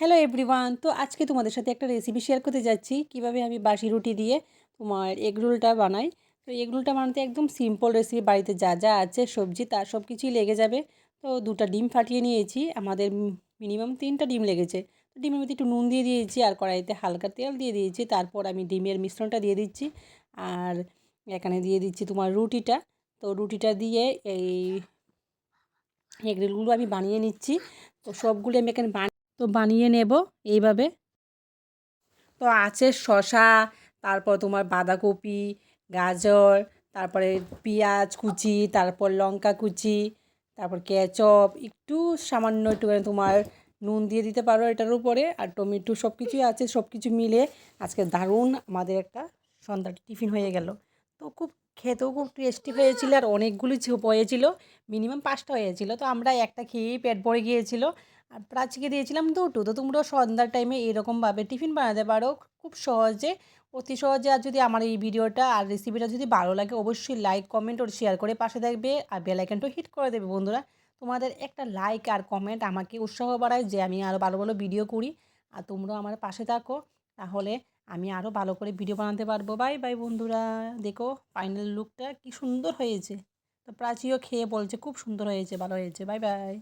Hello everyone, তো আজকে তোমাদের সাথে একটা রেসিপি শেয়ার করতে যাচ্ছি কিভাবে আমি বাসি রুটি দিয়ে তোমার এগ রোলটা বানাই। তো এগ রোলটা বানাতে একদম সিম্পল রেসিপি, বাড়িতে যা যা আছে সবজি তার সব কিছুই লেগে যাবে। তো দুটো ডিম ফাটিয়ে নিয়েছি, আমাদের মিনিমাম 3টা ডিম লেগেছে। তো ডিমের মধ্যে একটু নুন দিয়ে দিয়েছি আর কড়াইতে হালকা তেল দিয়ে দিয়েছি। তারপর আমি ডিমের মিশ্রণটা দিয়ে দিচ্ছি আর এখানে দিয়ে দিচ্ছি তোমার রুটিটা। তো রুটিটা দিয়ে এই এগ রোলগুলো আমি বানিয়ে নিচ্ছি। তো সবগুলো আমি এখানে বানিয়ে নেব এইভাবে। তো আছে শসা, তারপর তোমার বাঁধাকপি, গাজর, তারপরে পেঁয়াজ কুচি, তারপর লঙ্কা কুচি, তারপর কেচপ, একটু সামান্য একটুখানি তোমার নুন দিয়ে দিতে পারো এটার উপরে, আর টমেটো, সব কিছুই আছে। সব কিছু মিলে আজকে দারুণ আমাদের একটা সন্ধ্যার টিফিন হয়ে গেল। তো খুব খেতেও খুব টেস্টি হয়েছিল আর অনেকগুলি হয়েছিল, মিনিমাম 5টা হয়েছিল। তো আমরা একটা খেয়েই পেট ভরে গিয়েছিল। আর প্রাচীকে দিয়েছিলাম দুটো। তো তোমরাও সন্ধ্যার টাইমে এরকমভাবে টিফিন বানাতে পারো খুব সহজে, অতি সহজে। আর যদি আমার এই ভিডিওটা আর রেসিপিটা যদি ভালো লাগে, অবশ্যই লাইক, কমেন্ট ও শেয়ার করে পাশে থাকবে আর বেল আইকনটাও হিট করে দেবে বন্ধুরা। তোমাদের একটা লাইক আর কমেন্ট আমাকে উৎসাহ বাড়ায় যে আমি আরও ভালো ভালো ভিডিও করি। আর তোমরাও আমার পাশে থাকো, তাহলে আমি আরও ভালো করে ভিডিও বানাতে পারবো। বাই বাই বন্ধুরা। দেখো ফাইনাল লুকটা কি সুন্দর হয়েছে। তো প্রাচীও খেয়ে বলছে খুব সুন্দর হয়েছে, ভালো হয়েছে। Bye bye.